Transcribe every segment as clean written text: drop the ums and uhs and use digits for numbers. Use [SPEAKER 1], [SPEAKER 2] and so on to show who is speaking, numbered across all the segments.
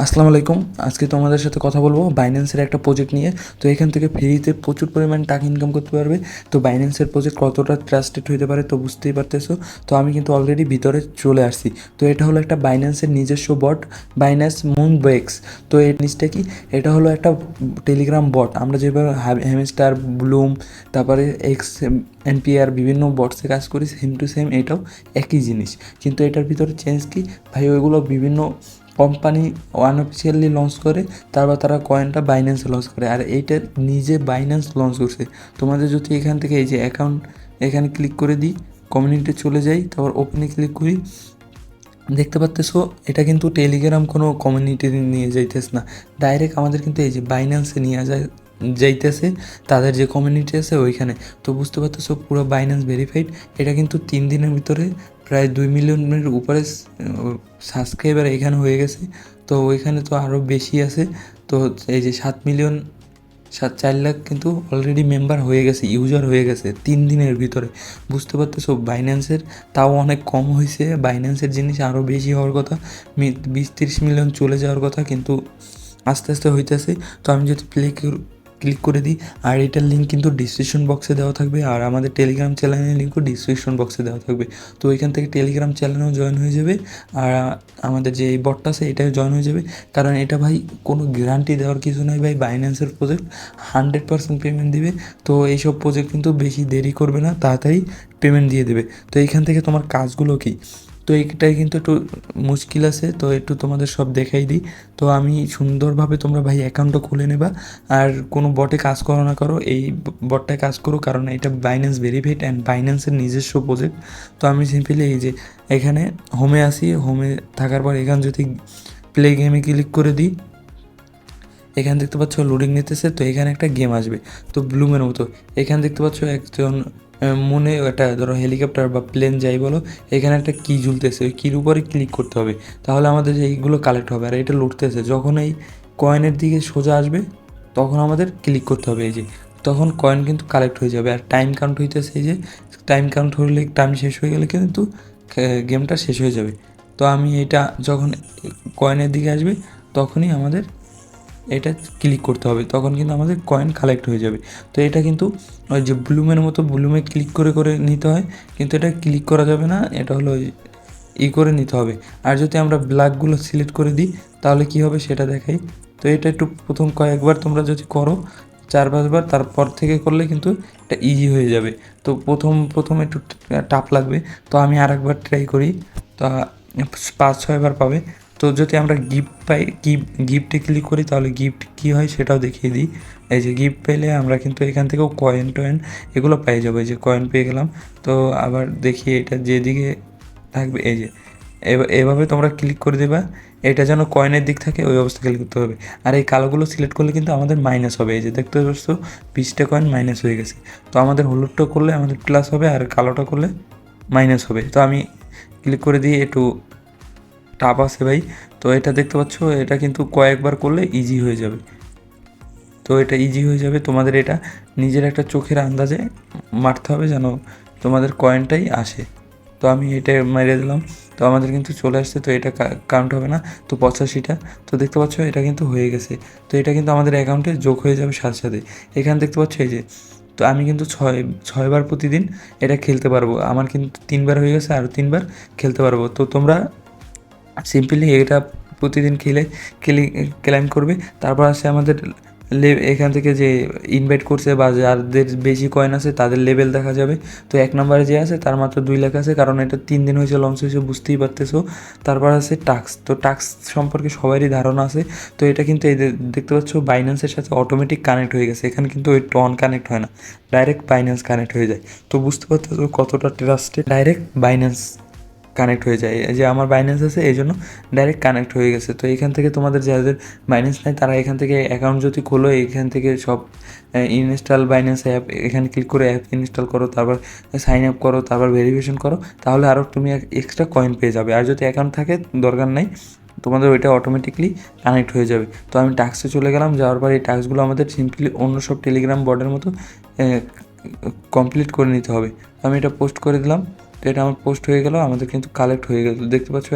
[SPEAKER 1] আসসালামু আলাইকুম। আজকে তোমাদের সাথে কথা বলবো বাইন্যান্সের একটা প্রজেক্ট নিয়ে। তো এখান থেকে ফ্রিতে প্রচুর পরিমাণ টাকা ইনকাম করতে পারবে। তো বাইন্যান্সের প্রজেক্ট কতটা ট্রাস্টেড হতে পারে তো বুঝতেই পারতেছো। তো আমি কিন্তু অলরেডি ভিতরে চলে আসছি। তো এটা হলো একটা বাইন্যান্সের নিজস্ব বট, বাইন্যান্স মুনবেক্স। তো এর নিচটা কি, এটা হলো একটা টেলিগ্রাম বট। আমরা যেভাবে হ্যামস্টার, ব্লুম, তারপরে এক্স এনপিআর বিভিন্ন বটসে কাজ করি, সেম টু সেম এটাও একই জিনিস। কিন্তু এটার ভিতরে চেঞ্জ কি ভাই, ওইগুলো বিভিন্ন কোম্পানি আনঅফিসিয়ালি লঞ্চ করে, তারপর তারা কয়েনটা বাইন্যান্সে লঞ্চ করে, আর এইটা নিজে বাইন্যান্স লঞ্চ করছে। তোমাদের যদি এখান থেকে এই যে অ্যাকাউন্ট এখানে ক্লিক করে দিই, কমিউনিটি চলে যাই, তারপর ওপেনে ক্লিক করি, দেখতে পাচ্তেছো এটা কিন্তু টেলিগ্রাম কোনো কমিউনিটি নিয়ে যাইতেছে না, ডাইরেক্ট আমাদের কিন্তু এই যে বাইন্যান্সে নিয়ে যাইতেছে, তাদের যে কমিউনিটি আছে ওইখানে। তো বুঝতে পারতেছো পুরো বাইন্যান্স ভেরিফাইড। এটা কিন্তু 3 দিনের ভিতরে প্রায় 2 মিলিয়নের উপরে সাবস্ক্রাইবার এখানে হয়ে গেছে। তো ওইখানে তো আরও বেশি আছে। তো এই যে 7 মিলিয়ন 4 লাখ কিন্তু অলরেডি মেম্বার হয়ে গেছে, ইউজার হয়ে গেছে 3 দিনের ভিতরে। বুঝতে পারতেছো বাইন্যান্সের তাও অনেক কম হয়েছে, বাইন্যান্সের জিনিস আরও বেশি হওয়ার কথা, 20-30 মিলিয়ন চলে যাওয়ার কথা, কিন্তু আস্তে আস্তে হইতেছে। তো আমি যদি ক্লিক করে দিই, আর এটার লিঙ্ক কিন্তু ডিসক্রিপশন বক্সে দেওয়া থাকবে, আর আমাদের টেলিগ্রাম চ্যানেলের লিঙ্কও ডিসক্রিপশন বক্সে দেওয়া থাকবে। তো ওইখান থেকে টেলিগ্রাম চ্যানেলেও জয়েন হয়ে যাবে, আর আমাদের যে এই বটটা আছে এটাও জয়েন হয়ে যাবে। কারণ এটা ভাই কোনো গ্যারান্টি দেওয়ার কিছু নয় ভাই, বাইন্যান্সের প্রজেক্ট 100% পেমেন্ট দিবে। তো এইসব প্রজেক্ট কিন্তু বেশি দেরি করবে না, তাড়াতাড়ি পেমেন্ট দিয়ে দেবে। তো এইখান থেকে তোমার কাজগুলো কী, তো এইটাই কিন্তু একটু মুশকিল আছে, তো একটু তোমাদের সব দেখাই দিই। তো আমি সুন্দরভাবে, তোমরা ভাই অ্যাকাউন্টটা খুলে নেবা, আর কোনো বটে কাজ করো না করো, এই বটটায় কাজ করো, কারণ এটা বাইন্যান্স ভেরিফাইড অ্যান্ড বাইন্যান্সের নিজস্ব প্রজেক্ট। তো আমি সিম্পলি এই যে এখানে হোমে আসি, হোমে থাকার পর এখানে যদি প্লে গেমে ক্লিক করে দিই, এখানে দেখতে পাচ্ছ লোডিং নিতেছে। তো এখানে একটা গেম আসবে, তো ব্লুমের মতো। এখানে দেখতে পাচ্ছ একজন মনে একটা ধরো হেলিকপ্টার বা প্লেন যাই বলো, এখানে একটা কি ঝুলতেছে, ওই কির উপরে ক্লিক করতে হবে, তাহলে আমাদের এইগুলো কালেক্ট হবে। আর এটা লুটতেছে, যখন এই কয়েনের দিকে সোজা আসবে তখন আমাদের ক্লিক করতে হবে, এই যে তখন কয়েন কিন্তু কালেক্ট হয়ে যাবে। আর টাইম কাউন্ট হইতেছে, এই যে টাইম কাউন্ট হলে, টাইম শেষ হয়ে গেলে কিন্তু গেমটা শেষ হয়ে যাবে। তো আমি এটা যখন কয়েনের দিকে আসবে তখনই আমাদের এটা ক্লিক করতে হবে, তখন কিন্তু আমাদের কয়েন কালেক্ট হয়ে যাবে। তো এটা কিন্তু ওই যে ব্লুমের মতো, ব্লুমে ক্লিক করে করে নিতে হয়, কিন্তু এটা ক্লিক করা যাবে না, এটা হলো করে নিতে হবে। আর যদি আমরা ব্ল্যাকগুলো সিলেক্ট করে দিই তাহলে কি হবে সেটা দেখাই। তো এটা একটু প্রথম কয়েকবার তোমরা যদি করো, 4-5 বার, তারপর থেকে করলে কিন্তু এটা ইজি হয়ে যাবে। তো প্রথম একটু টাফ লাগবে। তো আমি আরেকবার ট্রাই করি, তা 5-6 বার পাবে। তো যদি আমরা গিফট পাই, গিফটে ক্লিক করি, তাহলে গিফট কী হয় সেটাও দেখিয়ে দিই। এই যে গিফট পেলে আমরা কিন্তু এখান থেকেও কয়েন টয়েন এগুলো পেয়ে যাবো। এই যে কয়েন পেয়ে গেলাম। তো আবার দেখি এটা যেদিকে থাকবে, এই যে এভাবে তোমরা ক্লিক করে দেবা, এটা যেন কয়েনের দিক থাকে ওই অবস্থা ক্লিক করতে হবে। আর এই কালোগুলো সিলেক্ট করলে কিন্তু আমাদের মাইনাস হবে, এই যে দেখতে পাচ্ছ 20টা কয়েন মাইনাস হয়ে গেছে। তো আমাদের হলুদটা করলে আমাদের প্লাস হবে, আর কালোটা করলে মাইনাস হবে। তো আমি ক্লিক করে দিয়ে একটু টাপ আছে ভাই। তো এটা দেখতে পাচ্ছ, এটা কিন্তু কয়েকবার করলে ইজি হয়ে যাবে। তো এটা ইজি হয়ে যাবে, তোমাদের এটা নিজের একটা চোখের আন্দাজে মারতে হবে যেন তোমাদের কয়েনটাই আসে। তো আমি এটা মেরে দিলাম, তো আমাদের কিন্তু চলে আসছে। তো এটা কাউন্ট হবে না, তো 85টা। তো দেখতে পাচ্ছ এটা কিন্তু হয়ে গেছে। তো এটা কিন্তু আমাদের অ্যাকাউন্টে যোগ হয়ে যাবে সাথে সাথে। এখানে দেখতে পাচ্ছ এই যে, তো আমি কিন্তু 6বার প্রতিদিন এটা খেলতে পারবো। আমার কিন্তু 3বার হয়ে গেছে, আরও 3বার খেলতে পারবো। তো তোমরা সিম্পলি এটা প্রতিদিন ক্লাইম করবে। তারপর আছে আমাদের এখান থেকে যে ইনভাইট করছে বা যাদের বেশি কয়েন আছে তাদের লেভেল দেখা যাবে। তো 1 নম্বরে যে আছে তার মাত্র 2 লাখ আছে, কারণ এটা 3 দিন হয়েছে লঞ্চ হয়েছে, বুঝতেই পারতেছো। তারপর আছে টাক্স। তো টাক্স সম্পর্কে সবারই ধারণা আছে। তো এটা কিন্তু এই দেখতে পাচ্ছ বাইন্যান্সের সাথে অটোমেটিক কানেক্ট হয়ে গেছে। এখানে কিন্তু ওই টন কানেক্ট হয় না, ডাইরেক্ট বাইন্যান্স কানেক্ট হয়ে যায়। তো বুঝতে পারতেছো কতটা ট্রাস্টেড, ডাইরেক্ট বাইন্যান্স কানেক্ট হয়ে যায়। যে আমার বাইন্যান্স আছে এই জন্য ডাইরেক্ট কানেক্ট হয়ে গেছে। তো এখান থেকে তোমাদের যাদের বাইন্যান্স নেই তারা এখান থেকে অ্যাকাউন্ট যদি খোলো, এখান থেকে সব ইনস্টল বাইন্যান্স অ্যাপ, এখানে ক্লিক করে অ্যাপ ইনস্টল করো, তারপর সাইন আপ করো, তারপর ভেরিফিকেশন করো, তাহলে আরও তুমি এক্সট্রা কয়েন পেয়ে যাবে। আর যদি অ্যাকাউন্ট থাকে দরকার নাই, তোমাদের ওইটা অটোমেটিকলি কানেক্ট হয়ে যাবে। তো আমি টাস্কে চলে গেলাম, যাওয়ার পর এই টাস্কগুলো আমাদের সিম্পলি অন্য সব টেলিগ্রাম বটের মতো কমপ্লিট করে নিতে হবে। আমি এটা পোস্ট করে দিলাম। তো এটা আমার পোস্ট হয়ে গেল, আমাদের কিন্তু কালেক্ট হয়ে গেল, দেখতে পাচ্ছ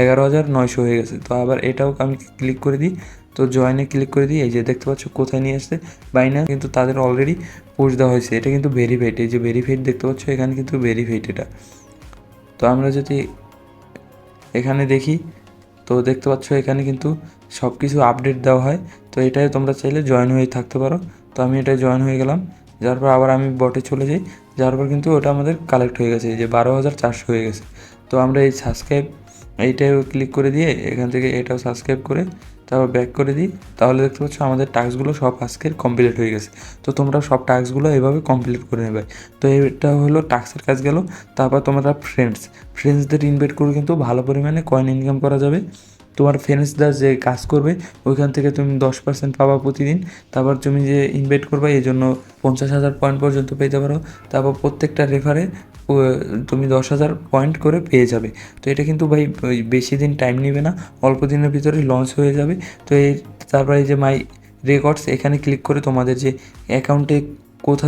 [SPEAKER 1] 11,900 হয়ে গেছে। তো আবার এটাও আমি ক্লিক করে দিই, তো জয়েনে ক্লিক করে দিই, এই যে দেখতে পাচ্ছ কোথায় নিয়ে আসছে বাইনান্স, কিন্তু তাদের অলরেডি পোস্ট দেওয়া হয়েছে, এটা কিন্তু ভেরিফাইড, এই যে ভেরিফাইড দেখতে পাচ্ছ এখানে কিন্তু ভেরিফাইড এটা। তো আমরা যদি এখানে দেখি, তো দেখতে পাচ্ছ এখানে কিন্তু সব কিছু আপডেট দেওয়া হয়। তো এটাই তোমরা চাইলে জয়েন হয়ে থাকতে পারো। তো আমি এটাই জয়েন হয়ে গেলাম, যার পর আবার আমি বটে চলে যাই, যার পর কিন্তু ওটা আমাদের কালেক্ট হয়ে গেছে, এই যে 12,400 হয়ে গেছে। তো আমরা এই সাবস্ক্রাইব এইটাও ক্লিক করে দিয়ে এখান থেকে এটাও সাবস্ক্রাইব করে তারপর ব্যাক করে দিই, তাহলে দেখতে পাচ্ছ আমাদের টাস্কগুলো সব আজকের কমপ্লিট হয়ে গেছে। তো তোমরা সব টাস্কগুলো এভাবে কমপ্লিট করে নেবে। তো এটা হলো টাস্কের কাজ গেল। তারপর তোমরা ফ্রেন্ডসদের ইনভাইট করে কিন্তু ভালো পরিমাণে কয়েন ইনকাম করা যাবে। তোমার ফ্রেন্ডসরা যে কাজ করবে ওইখান থেকে তুমি 10% পাবা প্রতিদিন। তারপর তুমি যে ইনভাইট করবে এই জন্য 50,000 পয়েন্ট পর্যন্ত পেতে পারো। তারপর প্রত্যেকটা রেফারে তুমি 10,000 পয়েন্ট করে পেয়ে যাবে। তো এটা কিন্তু ভাই বেশি দিন টাইম নেবে না, অল্প দিনের ভিতরে লঞ্চ হয়ে যাবে। তো তারপরে এই যে মাই রেকর্ডস এখানে ক্লিক করে তোমাদের যে অ্যাকাউন্টে কোথা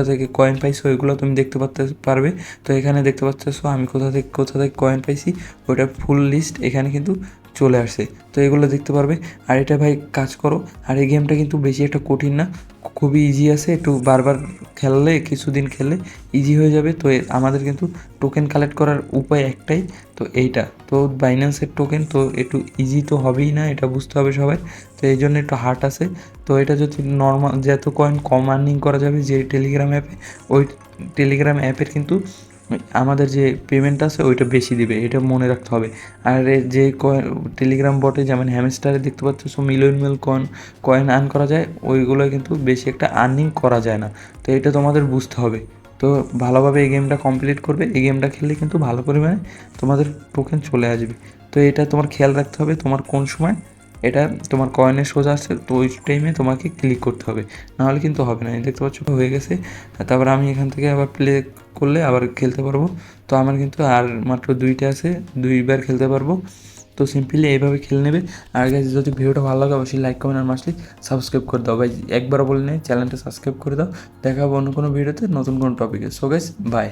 [SPEAKER 1] থেকে কয়েন পাইছো ওইগুলো তুমি দেখতে পারবে। তো এখানে দেখতে পাচ্ছো আমি কোথা থেকে কয়েন পাইছি ওইটার ফুল লিস্ট এখানে কিন্তু চলে আসছে। তো এগুলো দেখতে পারবে। আর এটা ভাই কাজ করো, আর এই গেমটা কিন্তু বেশি একটা কঠিন না, খুবই ইজি আছে, একটু বারবার খেললে কিছুদিন খেললে ইজি হয়ে যাবে। তো আমাদের কিন্তু টোকেন কালেক্ট করার উপায় একটাই, তো এইটা তো বাইন্যান্সের টোকেন, তো একটু ইজি তো হবেই না, এটা বুঝতে হবে সবাই। তো এই জন্য একটু হার্ড আছে। তো এটা যদি নর্মাল যত কয়েন কম আর্নিং করা যাবে যে টেলিগ্রাম অ্যাপে, ওই টেলিগ্রাম অ্যাপের কিন্তু আমাদের যে পেমেন্ট আছে ওইটা বেশি দিবে, এটা মনে রাখতে হবে। আর যে টেলিগ্রাম বটে যেমন হ্যামস্টারে দেখতে পাচ্ছ সব মিলিয়ন কয়েন আর্ন করা যায়, ওইগুলো কিন্তু বেশি একটা আর্নিং করা যায় না। তো এটা তোমাদের বুঝতে হবে। তো ভালোভাবে এই গেমটা কমপ্লিট করবে, এই গেমটা খেললে কিন্তু ভালো পরিমাণে তোমাদের টোকেন চলে আসবে। তো এটা তোমার খেয়াল রাখতে হবে তোমার কোন সময় এটা তোমার কয়েনের সোজা আসছে, তো ওই টাইমে তোমাকে ক্লিক করতে হবে, নাহলে কিন্তু হবে না। দেখতে পাচ্ছ হয়ে গেছে। তারপর আমি এখান থেকে আবার প্লে করলে আবার খেলতে পারবো। তো আমার কিন্তু আর মাত্র 2টা আছে, 2বার খেলতে পারবো। তো সিম্পলি এইভাবে খেলে নেবে। আর গাইস যদি ভিডিওটা ভালো লাগে অবশ্যই লাইক কমেন্ট আর মাস্টলি সাবস্ক্রাইব করে দাও ভাই, একবার বলে নেই চ্যানেলটা সাবস্ক্রাইব করে দাও। দেখা হবে অন্য কোনো ভিডিওতে নতুন কোনো টপিকে। So guys bye.